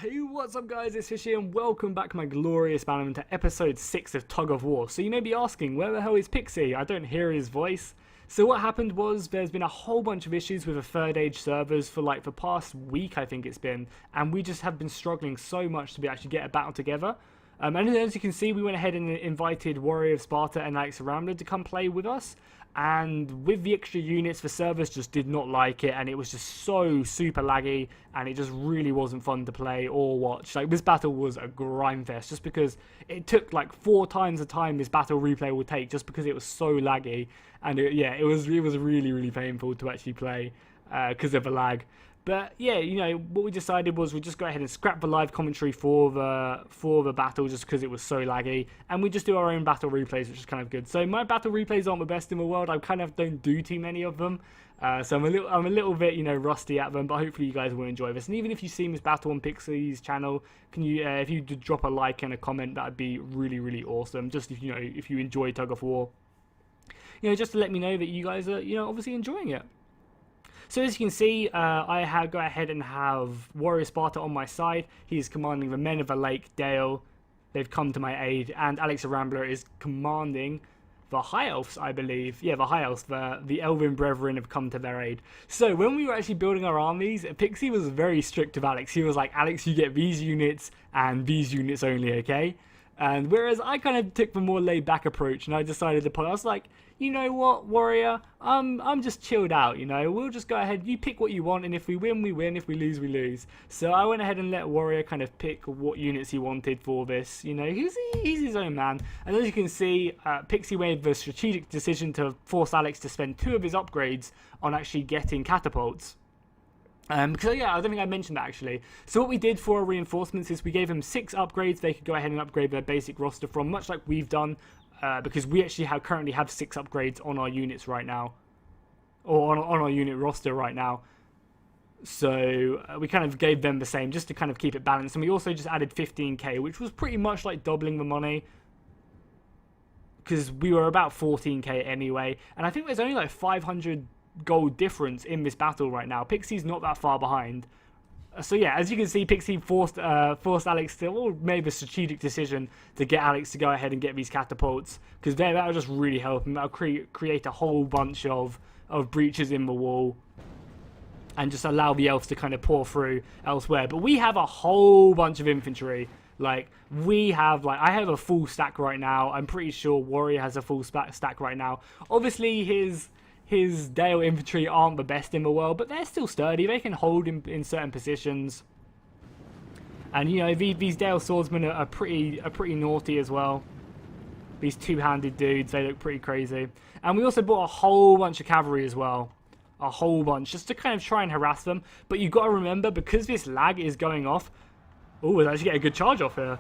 Hey, what's up guys, it's Fishy and welcome back my glorious bannerman to episode 6 of Tug of War. So you may be asking, where the hell is Pixi? I don't hear his voice. So what happened was there's been a whole bunch of issues with the third age servers for the past week I think it's been. And we just have been struggling so much to actually get a battle together. And as you can see, we went ahead and invited Warrior of Sparta and Alex Rambler to come play with us. And with the extra units, the servers just did not like it, and it was just so super laggy, and it just really wasn't fun to play or watch. This battle was a grind fest, just because it took 4 times the time this battle replay would take, just because it was so laggy, and it was really painful to actually play because of the lag. But yeah, what we decided was we'd just go ahead and scrap the live commentary for the battle just because it was so laggy, and we just do our own battle replays, which is kind of good. So my battle replays aren't the best in the world. I kind of don't do too many of them, so I'm a little bit rusty at them. But hopefully you guys will enjoy this. And even if you've seen this battle on Pixi's channel, can you if you drop a like and a comment, that'd be really awesome. Just if you enjoy Tug of War, just to let me know that you guys are obviously enjoying it. So as you can see, I go ahead and have Warrior Sparta on my side. He's commanding the Men of the Lake, Dale. They've come to my aid. And Alex Rambler is commanding the High Elves, I believe. Yeah, the High Elves, the Elven Brethren have come to their aid. So when we were actually building our armies, Pixi was very strict with Alex. He was like, Alex, you get these units and these units only, okay? And whereas I kind of took the more laid-back approach, and I decided to put, I was like, you know what, Warrior, I'm just chilled out, we'll just go ahead, you pick what you want, and if we win, we win, if we lose, we lose. So I went ahead and let Warrior kind of pick what units he wanted for this, he's his own man. And as you can see, Pixi made the strategic decision to force Alex to spend 2 of his upgrades on actually getting catapults. Because yeah, I don't think I mentioned that actually. So what we did for our reinforcements is we gave them 6 upgrades they could go ahead and upgrade their basic roster from, much like we've done, because we actually currently have 6 upgrades on our units right now, or on our unit roster right now. So we kind of gave them the same, just to kind of keep it balanced. And we also just added 15k, which was pretty much like doubling the money, because we were about 14k anyway. And I think there's only 500 gold difference in this battle right now. Pixi's not that far behind. So yeah, as you can see, Pixi forced Alex to, or made a strategic decision to get Alex to go ahead and get these catapults, because that'll just really help him. That'll create a whole bunch of breaches in the wall, and just allow the elves to kind of pour through elsewhere. But we have a whole bunch of infantry. I have a full stack right now. I'm pretty sure Warrior has a full stack right now. Obviously his Dale infantry aren't the best in the world, but they're still sturdy. They can hold in certain positions. And these Dale swordsmen are pretty naughty as well. These 2-handed dudes, they look pretty crazy. And we also bought a whole bunch of cavalry as well. A whole bunch, just to kind of try and harass them. But you've got to remember, because this lag is going off. Oh, let's actually get a good charge off here.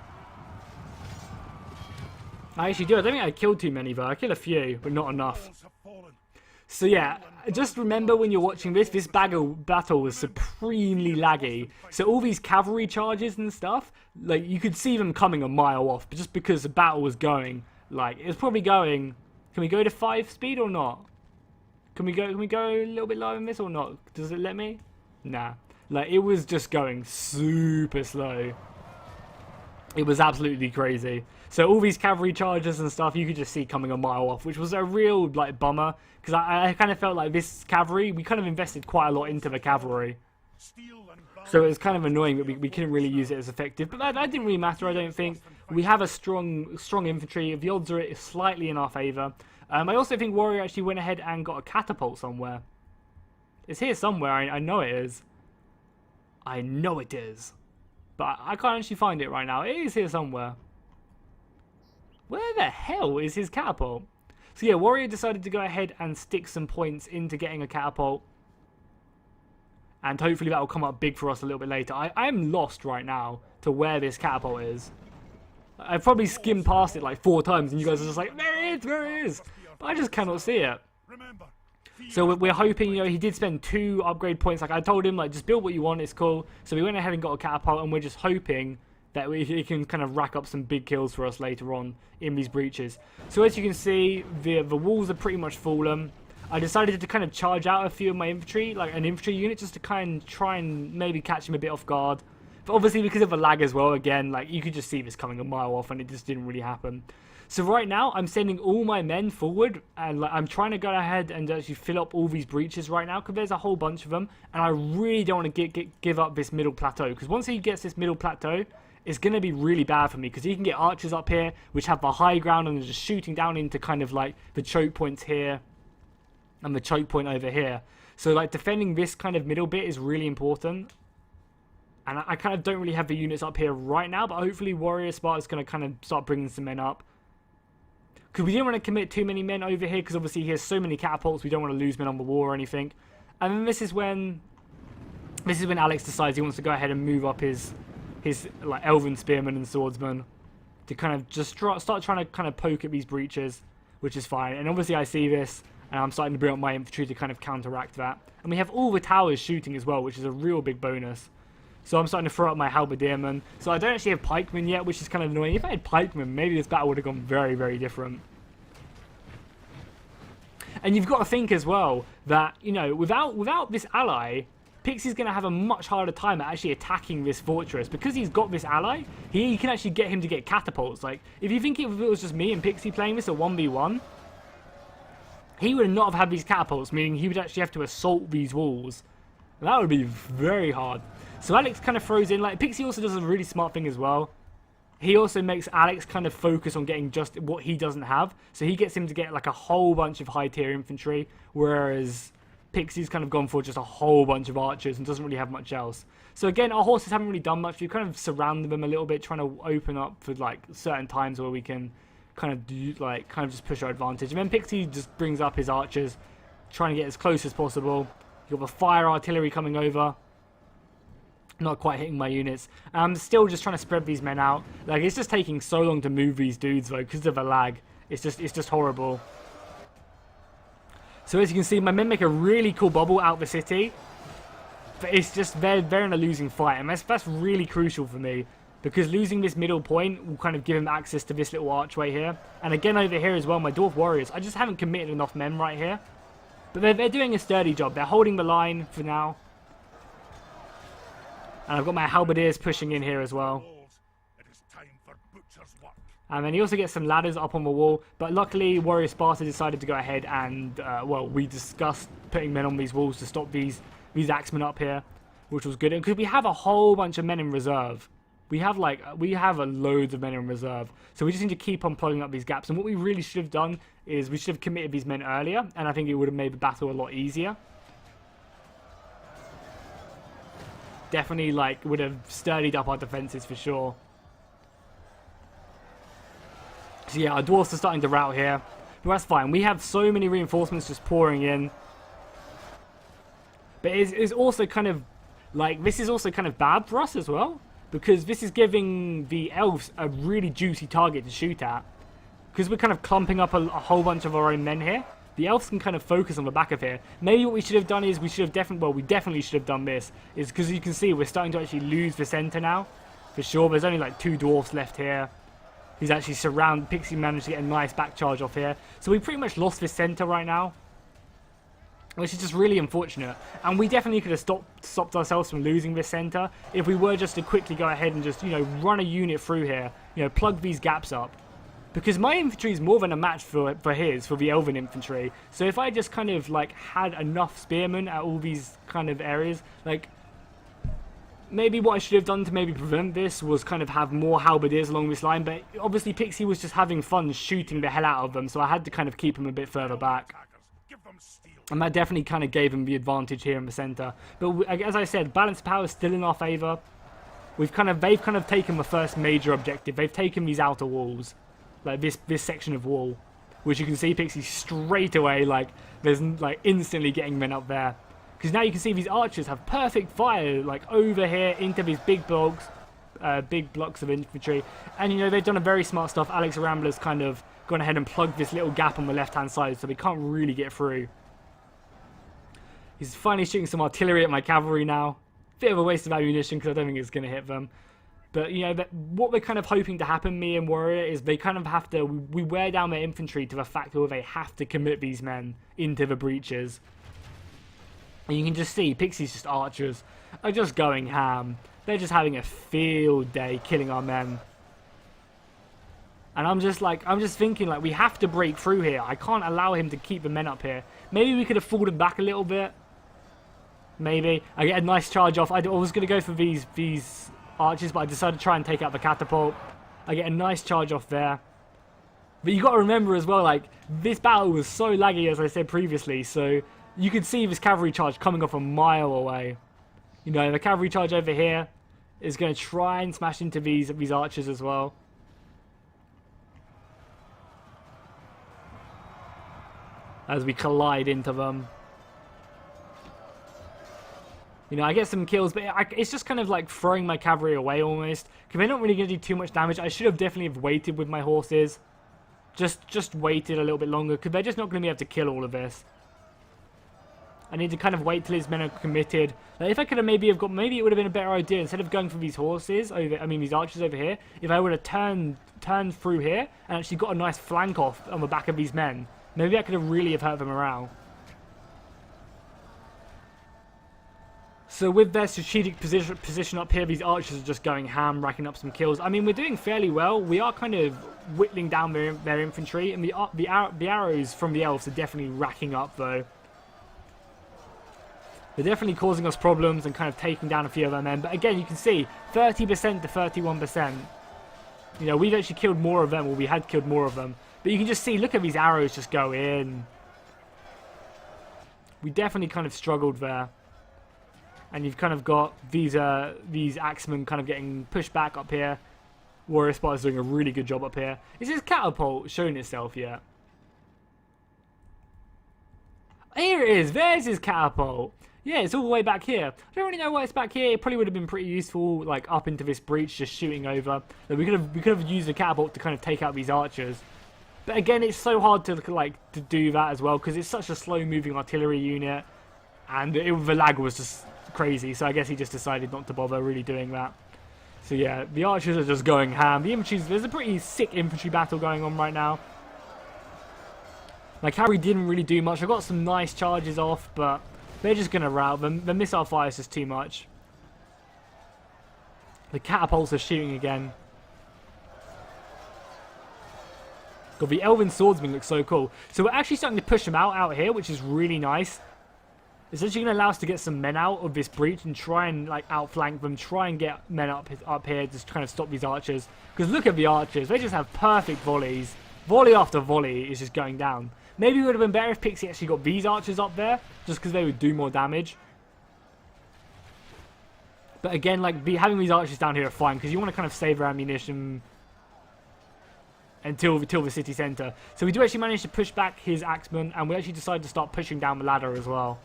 I actually do. I don't think I killed too many though. I killed a few, but not enough. So yeah, just remember when you're watching this battle was supremely laggy. So all these cavalry charges and stuff, you could see them coming a mile off, but just because the battle was going, it was probably going. Can we go to 5 speed or not? Can we go a little bit lower than this or not? Does it let me? Nah. It was just going super slow. It was absolutely crazy. So all these cavalry charges and stuff, you could just see coming a mile off, which was a real bummer, because I kind of felt like this cavalry, we kind of invested quite a lot into the cavalry. So it was kind of annoying that we couldn't really use it as effective, but that didn't really matter, I don't think. We have a strong infantry. The odds are slightly in our favour. I also think Warrior actually went ahead and got a catapult somewhere. It's here somewhere, I know it is. I know it is. But I can't actually find it right now. It is here somewhere. Where the hell is his catapult? So yeah, Warrior decided to go ahead and stick some points into getting a catapult. And hopefully that will come up big for us a little bit later. I am lost right now to where this catapult is. I've probably skimmed past it 4 times and you guys are just like, there it is. But I just cannot see it. So we're hoping, he did spend 2 upgrade points. I told him, just build what you want, it's cool. So we went ahead and got a catapult, and we're just hoping that he can kind of rack up some big kills for us later on in these breaches. So as you can see, the walls are pretty much fallen. I decided to kind of charge out a few of my infantry, an infantry unit, just to try and maybe catch him a bit off guard. But obviously because of the lag as well, again, like you could just see this coming a mile off and it just didn't really happen. So right now I'm sending all my men forward and like I'm trying to go ahead and actually fill up all these breaches right now because there's a whole bunch of them, and I really don't want to give up this middle plateau, because once he gets this middle plateau, it's going to be really bad for me, because he can get archers up here which have the high ground and are just shooting down into kind of like the choke points here and the choke point over here. So like defending this kind of middle bit is really important. And I kind of don't really have the units up here right now, but hopefully Warrior Sparta's going to kind of start bringing some men up. Because we didn't want to commit too many men over here, because obviously he has so many catapults, we don't want to lose men on the wall or anything. And then this is when Alex decides he wants to go ahead and move up his like elven spearmen and swordsmen to kind of just start trying to kind of poke at these breaches, which is fine. And obviously I see this, and I'm starting to bring up my infantry to kind of counteract that. And we have all the towers shooting as well, which is a real big bonus. So I'm starting to throw up my halberdier. So I don't actually have pikemen yet, which is kind of annoying. If I had pikemen, maybe this battle would have gone very, very different. And you've got to think as well that, you know, without this ally, Pixi's going to have a much harder time at actually attacking this fortress. Because he's got this ally, he can actually get him to get catapults. Like, if you think if it was just me and Pixi playing this at 1v1, he would not have had these catapults, meaning he would actually have to assault these walls. And that would be very hard. So Alex kind of throws in, like, Pixi also does a really smart thing as well. He also makes Alex kind of focus on getting just what he doesn't have. So he gets him to get like a whole bunch of high tier infantry, whereas Pixi's kind of gone for just a whole bunch of archers and doesn't really have much else. So again, our horses haven't really done much. We've kind of surrounded them a little bit, trying to open up for like certain times where we can kind of do like just push our advantage. And then Pixi just brings up his archers, trying to get as close as possible. You've got the fire artillery coming over. Not quite hitting my units. I'm still just trying to spread these men out. Like, it's just taking so long to move these dudes though because of the lag. It's just horrible. So as you can see, my men make a really cool bubble out the city. But it's just they're in a losing fight, and that's really crucial for me, because losing this middle point will kind of give him access to this little archway here. And again over here as well, my dwarf warriors, I just haven't committed enough men right here. But they're doing a sturdy job. They're holding the line for now. And I've got my halberdiers pushing in here as well. And then he also gets some ladders up on the wall. But luckily, Warrior Sparta decided to go ahead and, well, we discussed putting men on these walls to stop these axemen up here, which was good. And because we have a whole bunch of men in reserve. We have loads of men in reserve. So we just need to keep on plugging up these gaps. And what we really should have done is we should have committed these men earlier. And I think it would have made the battle a lot easier. Definitely, like, would have sturdied up our defenses for sure. So yeah, our dwarves are starting to rout here. But that's fine. We have so many reinforcements just pouring in. But it's also kind of, like, this is also kind of bad for us as well. Because this is giving the elves a really juicy target to shoot at. Because we're kind of clumping up a whole bunch of our own men here. The elves can kind of focus on the back of here. Maybe what we should have done is we definitely should have done this. Is because you can see we're starting to actually lose the center now. For sure, there's only like 2 dwarfs left here. He's actually surrounded. Pixi managed to get a nice back charge off here. So we pretty much lost this center right now. Which is just really unfortunate. And we definitely could have stopped ourselves from losing this center if we were just to quickly go ahead and just, you know, run a unit through here. You know, plug these gaps up. Because my infantry is more than a match for the elven infantry. So if I just kind of like had enough spearmen at all these kind of areas, like maybe what I should have done to maybe prevent this was kind of have more halberdiers along this line. But obviously Pixi was just having fun shooting the hell out of them, so I had to kind of keep him a bit further back. And that definitely kind of gave him the advantage here in the center. But as I said, balance of power is still in our favor. They've kind of taken the first major objective. They've taken these outer walls. Like this section of wall, which you can see Pixi straight away, like there's like instantly getting men up there, because now you can see these archers have perfect fire like over here into these big blocks of infantry. And you know, they've done a very smart stuff. Alex Rambler's kind of gone ahead and plugged this little gap on the left hand side, so we can't really get through. He's finally shooting some artillery at my cavalry now. Bit of a waste of ammunition because I don't think it's going to hit them. But, you know, what we're kind of hoping to happen, me and Warrior, is they kind of have to... We wear down their infantry to the fact where they have to commit these men into the breaches. And you can just see, Pixi's just archers are just going ham. They're just having a field day killing our men. And I'm just thinking, like, we have to break through here. I can't allow him to keep the men up here. Maybe we could have fallen back a little bit. Maybe. I get a nice charge off. I was going to go for these archers, but I decided to try and take out the catapult. I get a nice charge off there. But you got to remember as well, like, this battle was so laggy, as I said previously. So you could see this cavalry charge coming off a mile away. You know, the cavalry charge over here is going to try and smash into these archers as well. As we collide into them. You know, I get some kills, but it's just kind of like throwing my cavalry away almost. Because they're not really going to do too much damage. I should have definitely have waited with my horses. Just waited a little bit longer, because they're just not going to be able to kill all of this. I need to kind of wait till his men are committed. Like, if I could have maybe it would have been a better idea, instead of going for these horses over, these archers over here, if I would have turned through here and actually got a nice flank off on the back of these men. Maybe I could have really hurt their morale. So with their strategic position up here, these archers are just going ham, racking up some kills. I mean, we're doing fairly well. We are kind of whittling down their infantry, and the arrows from the elves are definitely racking up, though. They're definitely causing us problems and kind of taking down a few of our men. But again, you can see 30% to 31%. You know, we've actually killed more of them, or we had killed more of them. But you can just see, look at these arrows just go in. We definitely kind of struggled there. And you've kind of got these axemen kind of getting pushed back up here. Warrior Spot is doing a really good job up here. Is his catapult showing itself yet? Here it is. There's his catapult. Yeah, it's all the way back here. I don't really know why it's back here. It probably would have been pretty useful, like up into this breach, just shooting over. We could have used the catapult to kind of take out these archers. But again, it's so hard to do that as well, because it's such a slow-moving artillery unit, and the lag was just crazy. So I guess he just decided not to bother really doing that. So yeah, the archers are just going ham. The there's a pretty sick infantry battle going on right now. My cavalry didn't really do much. I got some nice charges off, but they're just going to rout them. The missile fire is just too much. The catapults are shooting again. God, the Elven Swordsman looks so cool. So we're actually starting to push them out here, which is really nice. It's actually going to allow us to get some men out of this breach and try and like outflank them, try and get men up here to kind of stop these archers. Because look at the archers, they just have perfect volleys. Volley after volley is just going down. Maybe it would have been better if Pixi actually got these archers up there, just because they would do more damage. But again, like having these archers down here are fine, because you want to kind of save our ammunition until the city centre. So we do actually manage to push back his axemen, and we actually decide to start pushing down the ladder as well.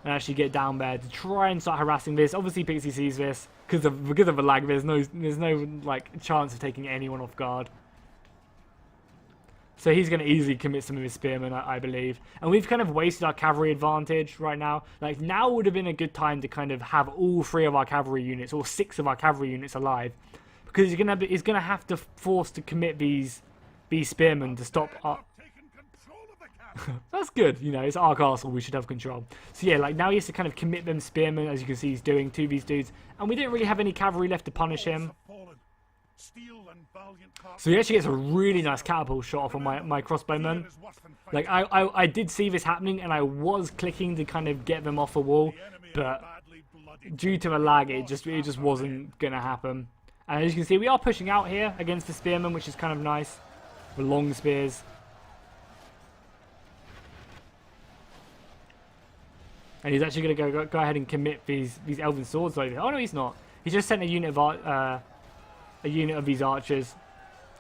And actually get down there to try and start harassing this. Obviously Pixi sees this, because of the lag, there's no like chance of taking anyone off guard. So he's going to easily commit some of his spearmen, I believe. And we've kind of wasted our cavalry advantage right now. Like, now would have been a good time to kind of have all 3 of our cavalry units, or 6 of our cavalry units alive. Because he's going to have to force to commit these spearmen to stop our... That's good, you know, it's our castle, we should have control. So yeah, like now he has to kind of commit them spearmen, as you can see he's doing, to these dudes. And we don't really have any cavalry left to punish him. So he actually gets a really nice catapult shot off on my crossbowmen. Like, I did see this happening, and I was clicking to kind of get them off the wall, but due to the lag, it just wasn't going to happen. And as you can see, we are pushing out here against the spearmen, which is kind of nice. The long spears. And he's actually going to go ahead and commit these elven swords over here. Oh no, he's not. He's just sent a unit of these archers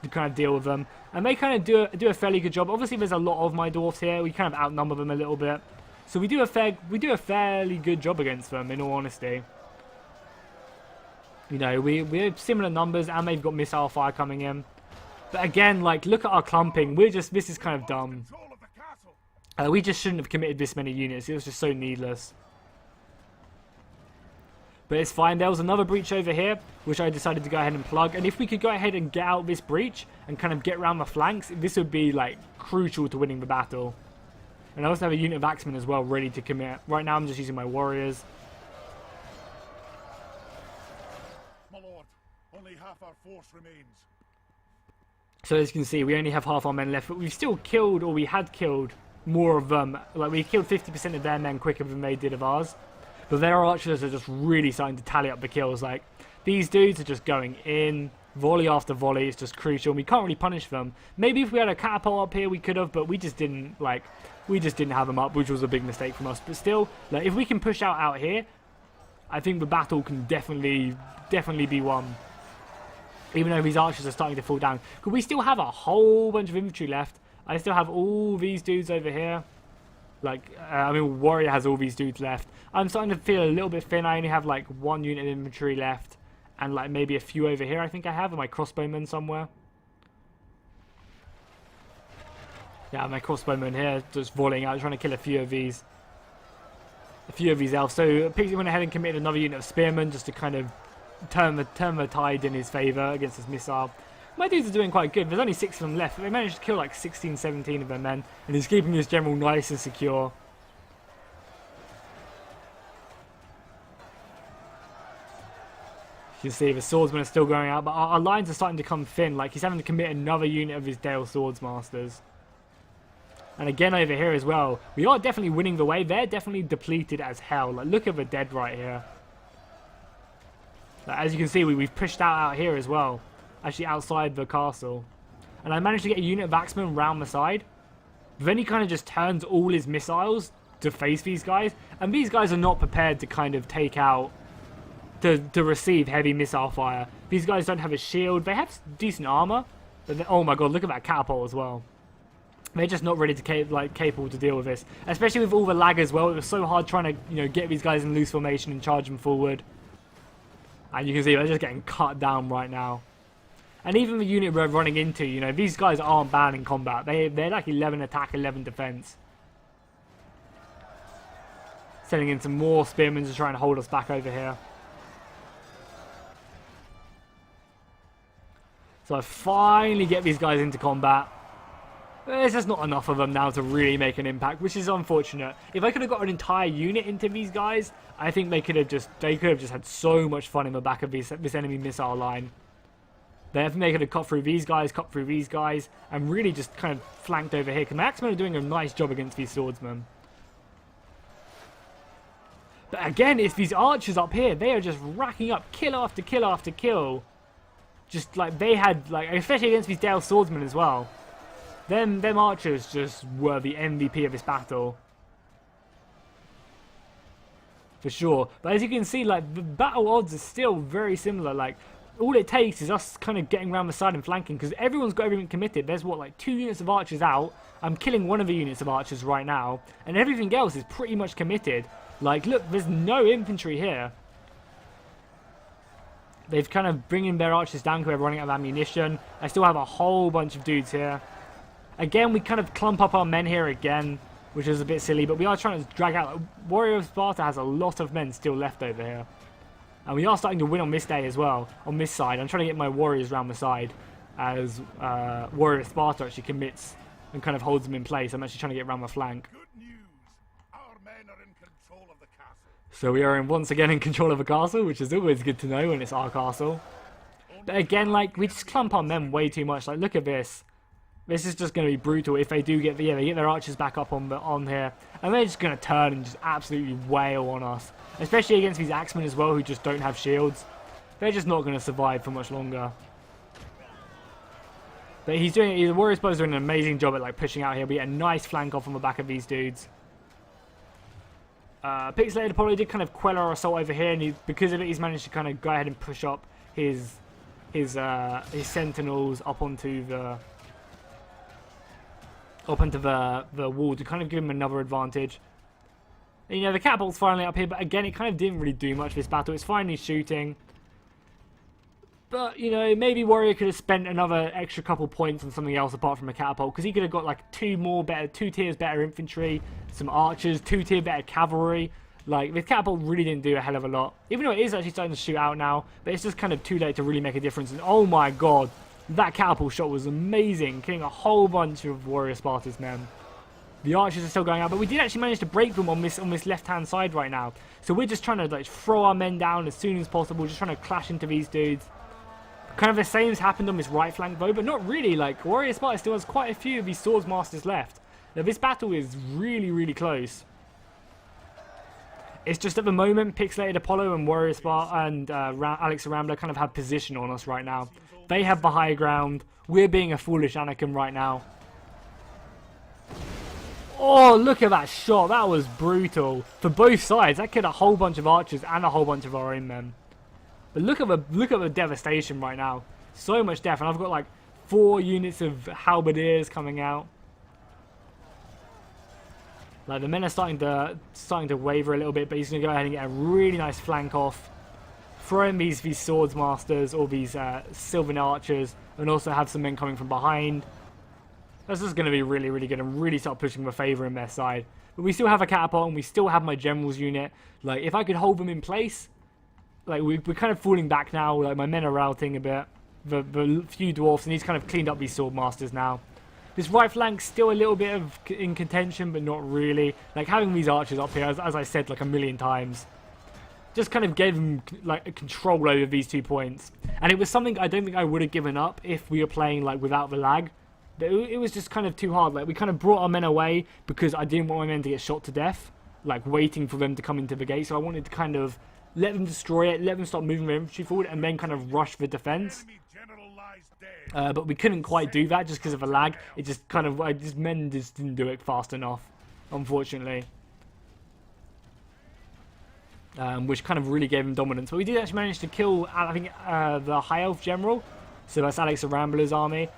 to kind of deal with them, and they kind of do a fairly good job. Obviously, there's a lot of my dwarfs here. We kind of outnumber them a little bit, so we do a fairly good job against them. In all honesty, you know, we have similar numbers, and they've got missile fire coming in. But again, like, look at our clumping. This is kind of dumb. We just shouldn't have committed this many units. It was just so needless. But it's fine. There was another breach over here, which I decided to go ahead and plug. And if we could go ahead and get out this breach and kind of get around the flanks, this would be, like, crucial to winning the battle. And I also have a unit of axemen as well ready to commit. Right now I'm just using my warriors. lord. Only half our force remains. So as you can see, we only have half our men left, but we've still killed, or we had killed, more of them. Like, we killed 50% of their men quicker than they did of ours. But their archers are just really starting to tally up the kills. Like, these dudes are just going in, volley after volley. It's just crucial, and we can't really punish them. Maybe if we had a catapult up here, we could have, but we just didn't, like, we just didn't have them up, which was a big mistake from us. But still, like, if we can push out here, I think the battle can definitely be won. Even though these archers are starting to fall down. Because we still have a whole bunch of infantry left. I still have all these dudes over here. Like, I mean, Warrior has all these dudes left. I'm starting to feel a little bit thin. I only have, like, 1 unit of infantry left. And, like, maybe a few over here I think I have. And my crossbowmen somewhere. Yeah, my crossbowmen here just volleying out, trying to kill a few of these. Elves. So Pixi went ahead and committed another unit of spearmen just to kind of turn the tide in his favour against this missile. My dudes are doing quite good. There's only 6 of them left, but they managed to kill like 16, 17 of their men, and he's keeping his general nice and secure. You can see the swordsmen are still going out, but our lines are starting to come thin. Like, he's having to commit another unit of his Dale Swordsmasters. And again over here as well, we are definitely winning the way. They're definitely depleted as hell. Like, look at the dead right here. Like, as you can see, we've pushed out here as well. Actually outside the castle. And I managed to get a unit of axemen round the side. But then he kind of just turns all his missiles to face these guys. And these guys are not prepared to kind of take out, to receive heavy missile fire. These guys don't have a shield. They have decent armor. But oh my god, look at that catapult as well. They're just not ready to capable to deal with this. Especially with all the lag as well. It was so hard trying to, get these guys in loose formation and charge them forward. And you can see they're just getting cut down right now. And even the unit we're running into, these guys aren't bad in combat. They're like 11 attack, 11 defense. Sending in some more spearmen to try and hold us back over here. So I finally get these guys into combat. There's just not enough of them now to really make an impact, which is unfortunate. If I could have got an entire unit into these guys, I think they could have just had so much fun in the back of this enemy missile line. They could have cut through these guys, and really just kind of flanked over here. Because my axemen are doing a nice job against these swordsmen. But again, it's these archers up here. They are just racking up kill after kill after kill. Just like they had, especially against these Dale swordsmen as well. Them archers just were the MVP of this battle. For sure. But as you can see, the battle odds are still very similar. All it takes is us kind of getting around the side and flanking, because everyone's got everything committed. There's, 2 units of archers out. I'm killing one of the units of archers right now. And everything else is pretty much committed. Look, there's no infantry here. They've kind of bringing their archers down because they're running out of ammunition. I still have a whole bunch of dudes here. Again, we kind of clump up our men here again, which is a bit silly, but we are trying to drag out. Warrior of Sparta has a lot of men still left over here. And we are starting to win on this day as well, on this side. I'm trying to get my warriors around the side as Warrior of Sparta actually commits and kind of holds them in place. I'm actually trying to get around the flank. Good news. Our men are in control of the castle. So we are once again in control of a castle, which is always good to know when it's our castle. But again, we just clump our men way too much. Look at this. This is just going to be brutal if they do get they get their archers back up on here. And they're just going to turn and just absolutely wail on us. Especially against these axemen as well, who just don't have shields. They're just not going to survive for much longer. But the Warrior Sparta is doing an amazing job at pushing out here. We get a nice flank off on the back of these dudes. Pixi probably did kind of quell our assault over here, and because of it, he's managed to kind of go ahead and push up his sentinels up onto the wall to kind of give him another advantage. And, the catapult's finally up here, but again, it kind of didn't really do much this battle. It's finally shooting. But, maybe Warrior could have spent another extra couple points on something else apart from a catapult, because he could have got 2 tiers better infantry, some archers, 2 tier better cavalry. This catapult really didn't do a hell of a lot. Even though it is actually starting to shoot out now, but it's just kind of too late to really make a difference. And oh my god, that catapult shot was amazing, killing a whole bunch of Warrior Sparta's men. The archers are still going out, but we did actually manage to break them on this left-hand side right now. So we're just trying to like throw our men down as soon as possible, just trying to clash into these dudes. Kind of the same has happened on this right flank though, but not really. Like, Warrior Sparta still has quite a few of these Swordsmasters left. Now this battle is really, really close. It's just at the moment, Pixelated Apollo and Warrior Sparta and Alex the Rambler kind of have position on us right now. They have the high ground. We're being a foolish Anakin right now. Oh, look at that shot. That was brutal. For both sides, that killed a whole bunch of archers and a whole bunch of our own men. But look at the devastation right now. So much death, and I've got like 4 units of halberdiers coming out. Like the men are starting to waver a little bit, but he's gonna go ahead and get a really nice flank off, throw in these swordsmasters or these Sylvan archers, and also have some men coming from behind. This is gonna be really, really good and really start pushing the favour in their side. But we still have a catapult and we still have my general's unit. Like if I could hold them in place. Like, we're kind of falling back now. Like, my men are routing a bit. The few dwarfs, and he's kind of cleaned up these swordmasters now. This right flank's still a little bit in contention, but not really. Like, having these archers up here, as I said like a million times, just kind of gave them, like, a control over these 2 points. And it was something I don't think I would have given up if we were playing, like, without the lag. It was just kind of too hard. Like, we kind of brought our men away because I didn't want my men to get shot to death. Like, waiting for them to come into the gate. So I wanted to kind of let them destroy it, let them start moving their infantry forward, and then kind of rush the defense. But we couldn't quite do that just because of a lag. It just kind of, men just didn't do it fast enough, unfortunately. Which kind of really gave them dominance. But we did actually manage to kill, I think, the High Elf General. So that's Alex the Rambler's army.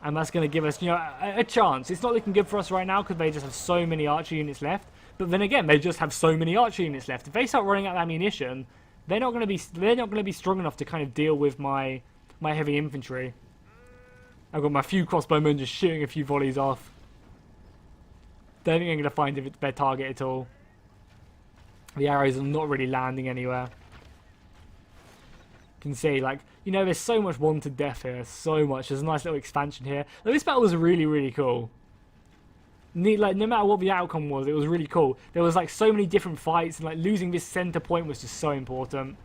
And that's going to give us, you know, a chance. It's not looking good for us right now because they just have so many archer units left. But then again, they just have so many archer units left. If they start running out of ammunition, they're not going to be strong enough to kind of deal with my heavy infantry. I've got my few crossbowmen just shooting a few volleys off. Don't think I'm going to find their target at all. The arrows are not really landing anywhere. You can see, like, you know, there's so much wanted death here. So much. There's a nice little expansion here. Like, this battle was really, really cool. Like, no matter what the outcome was, it was really cool. There was like so many different fights, and like losing this center point was just so important.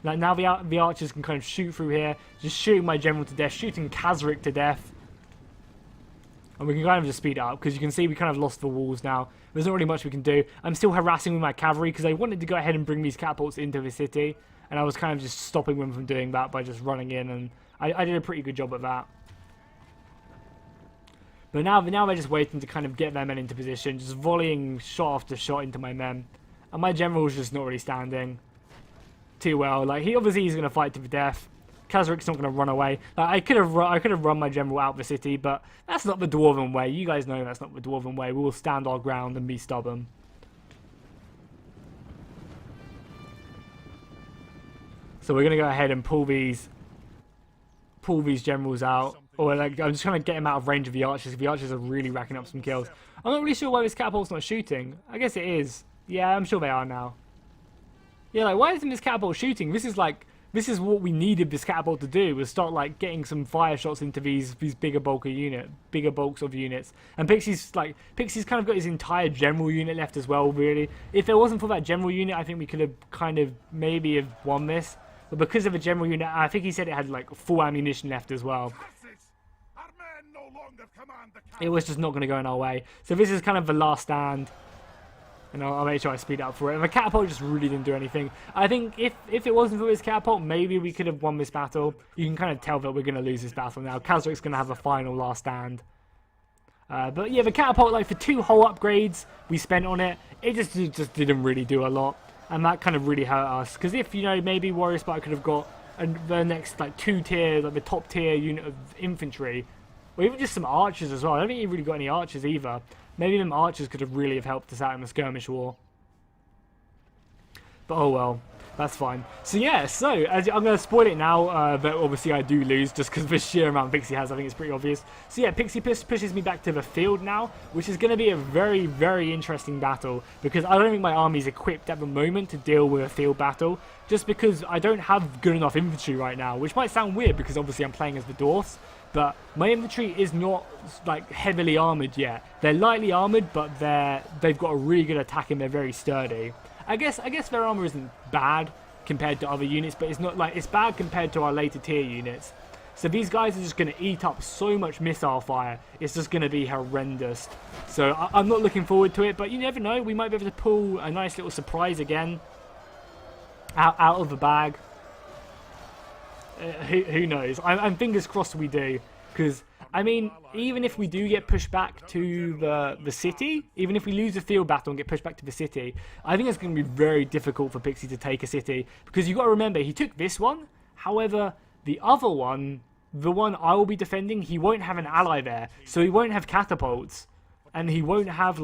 Like now the archers can kind of shoot through here, just shooting my general to death, shooting Kazaric to death, and we can kind of just speed it up because you can see we kind of lost the walls now. There's not really much we can do. I'm still harassing with my cavalry because I wanted to go ahead and bring these catapults into the city, and I was kind of just stopping them from doing that by just running in, and I did a pretty good job at that. But now they're just waiting to kind of get their men into position, just volleying shot after shot into my men. And my general's just not really standing too well. Like, he's going to fight to the death. Kazaric's not going to run away. Like, I could have run my general out of the city, but that's not the Dwarven way. You guys know that's not the Dwarven way. We will stand our ground and be stubborn. So we're going to go ahead and pull these generals out. Or like, I'm just trying to get him out of range of the archers. The archers are really racking up some kills. I'm not really sure why this catapult's not shooting. I guess it is. Yeah, I'm sure they are now. Yeah, like, why isn't this catapult shooting? This is what we needed this catapult to do, was start like getting some fire shots into these bigger bulks of units. And Pixi's kind of got his entire general unit left as well, really. If it wasn't for that general unit, I think we could have kind of maybe have won this. But because of the general unit, I think he said it had like full ammunition left as well. It was just not going to go in our way. So this is kind of the last stand. And I'll make sure I speed up for it. And the catapult just really didn't do anything. I think if it wasn't for this catapult, maybe we could have won this battle. You can kind of tell that we're going to lose this battle now. Kazaric's going to have a final last stand. But yeah, the catapult, like, for 2 whole upgrades we spent on it, it just didn't really do a lot. And that kind of really hurt us. Because if, you know, maybe Warrior Sparta could have got the next, like, 2 tier, like the top tier unit of infantry, or even just some archers as well. I don't think he really got any archers either. Maybe them archers could have really helped us out in the skirmish war. But oh well, that's fine. So yeah, I'm going to spoil it now, that obviously I do lose just because of the sheer amount Pixi has. I think it's pretty obvious. So yeah, Pixi pushes me back to the field now, which is going to be a very, very interesting battle, because I don't think my army's equipped at the moment to deal with a field battle, just because I don't have good enough infantry right now, which might sound weird because obviously I'm playing as the Dwarves. But my infantry is not like heavily armoured yet. They're lightly armoured, but they've got a really good attack and they're very sturdy. I guess their armor isn't bad compared to other units, but it's not like it's bad compared to our later tier units. So these guys are just going to eat up so much missile fire. It's just going to be horrendous. So I'm not looking forward to it, but you never know. We might be able to pull a nice little surprise again out of the bag. Who knows? I'm fingers crossed we do. Because, I mean, even if we do get pushed back to the city, even if we lose the field battle and get pushed back to the city, I think it's going to be very difficult for Pixi to take a city. Because you've got to remember, he took this one. However, the other one, the one I will be defending, he won't have an ally there. So he won't have catapults. And he won't have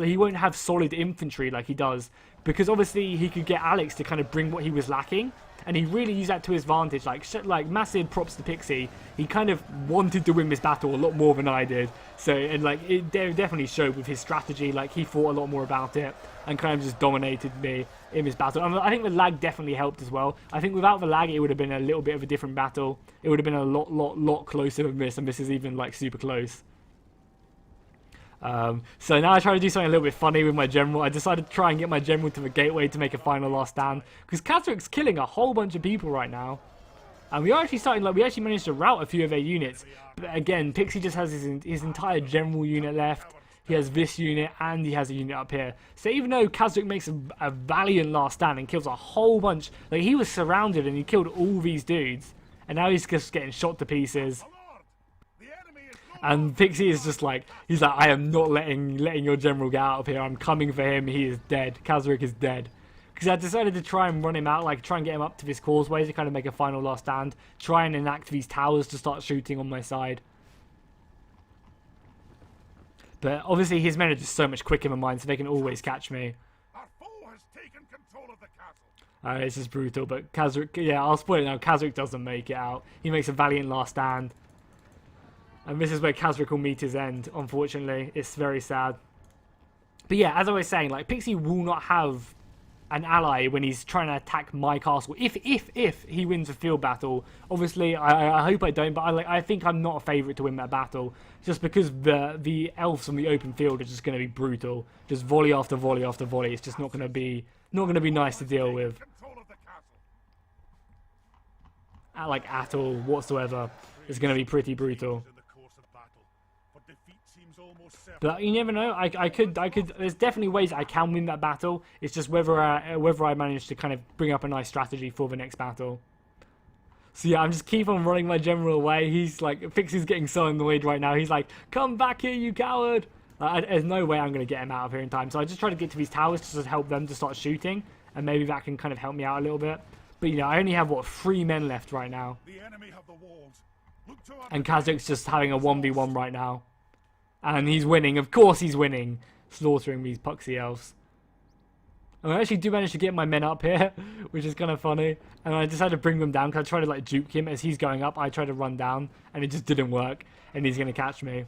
he won't have solid infantry like he does. Because obviously he could get Alex to kind of bring what he was lacking. And he really used that to his advantage. Like massive props to Pixi. He kind of wanted to win this battle a lot more than I did. So, and like, it definitely showed with his strategy. Like, he thought a lot more about it and kind of just dominated me in this battle. I think the lag definitely helped as well. I think without the lag, it would have been a little bit of a different battle. It would have been a lot closer than this. And this is even, like, super close. So now I try to do something a little bit funny with my general. I decided to try and get my general to the gateway to make a final last stand. Because Khazrik's killing a whole bunch of people right now. And we are actually starting, like, we actually managed to rout a few of their units. But again, Pixi just has his entire general unit left. He has this unit and he has a unit up here. So even though Khazrik makes a valiant last stand and kills a whole bunch, like, he was surrounded and he killed all these dudes. And now he's just getting shot to pieces. And Pixi is just like, he's like, I am not letting your general get out of here. I'm coming for him. He is dead. Khazrik is dead. Because I decided to try and run him out, like try and get him up to this causeway to kind of make a final last stand. Try and enact these towers to start shooting on my side. But obviously his men are just so much quicker than mine, so they can always catch me. Our foe has taken control of the castle. This is brutal, but Khazrik, yeah, I'll spoil it now. Khazrik doesn't make it out. He makes a valiant last stand. And this is where Khazrik will meet his end, unfortunately. It's very sad. But yeah, as I was saying, like, Pixi will not have an ally when he's trying to attack my castle. If he wins a field battle. Obviously, I hope I don't, but I think I'm not a favourite to win that battle. Just because the elves on the open field are just going to be brutal. Just volley after volley after volley. It's just not going to be nice to deal with. Like, at all, whatsoever. It's going to be pretty brutal. But you never know. I could. There's definitely ways I can win that battle. It's just whether I manage to kind of bring up a nice strategy for the next battle. So yeah, I'm just keep on running my general away. He's like, Pixi's getting so annoyed right now. He's like, come back here, you coward! There's no way I'm going to get him out of here in time. So I just try to get to these towers to just help them to start shooting, and maybe that can kind of help me out a little bit. But you know, I only have what 3 men left right now, The enemy have the walls. Look to our and Khazrik's just having a 1v1 right now. And he's winning. Of course he's winning. Slaughtering these Pixi elves. And I actually do manage to get my men up here, which is kind of funny. And I decided to bring them down because I tried to like juke him as he's going up. I tried to run down and it just didn't work. And he's going to catch me.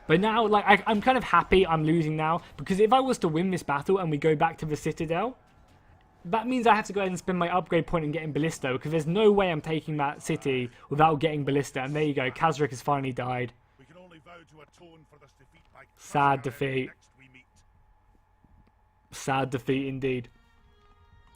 But now, like, I'm kind of happy I'm losing now. Because if I was to win this battle and we go back to the Citadel, that means I have to go ahead and spend my upgrade point and getting Ballista, because there's no way I'm taking that city without getting Ballista. And there you go, Khazrik has finally died. We can only vow to atone for this defeat by Sad defeat. next we meet. Sad defeat indeed.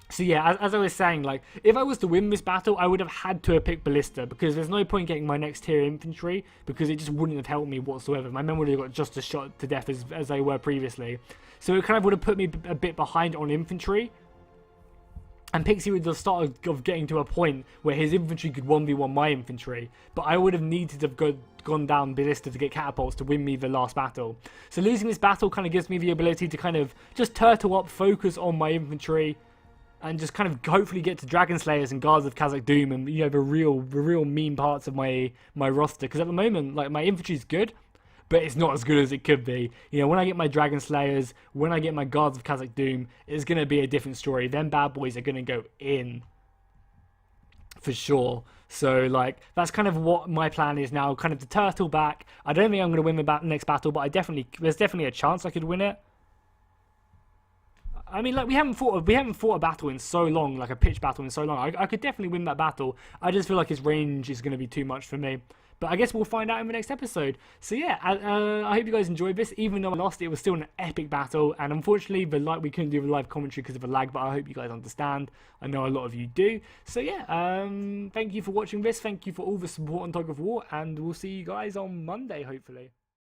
So yeah, as I was saying, like, if I was to win this battle, I would have had to have picked Ballista, because there's no point getting my next tier infantry, because it just wouldn't have helped me whatsoever. My men would have got just as shot to death as they were previously. So it kind of would have put me a bit behind on infantry. And Pixi would have started of getting to a point where his infantry could 1v1 my infantry. But I would have needed to have gone down Ballista to get catapults to win me the last battle. So losing this battle kind of gives me the ability to kind of just turtle up, focus on my infantry, and just kind of hopefully get to Dragon Slayers and Guards of Khazak Doom and, you know, the real mean parts of my roster. Because at the moment, like, my infantry is good, but it's not as good as it could be. You know, when I get my Dragon Slayers, when I get my Guards of Khazak Doom, it's going to be a different story. Them bad boys are going to go in. For sure. So, like, that's kind of what my plan is now. Kind of to turtle back. I don't think I'm going to win the next battle, but there's definitely a chance I could win it. I mean, like, we haven't fought a battle in so long, like a pitch battle in so long. I could definitely win that battle. I just feel like his range is going to be too much for me. But I guess we'll find out in the next episode. So yeah, I hope you guys enjoyed this. Even though I lost, it was still an epic battle, and unfortunately we couldn't do the live commentary because of the lag, but I hope you guys understand. I know a lot of you do. So yeah, thank you for watching this. Thank you for all the support on Tug of War, and we'll see you guys on Monday, hopefully.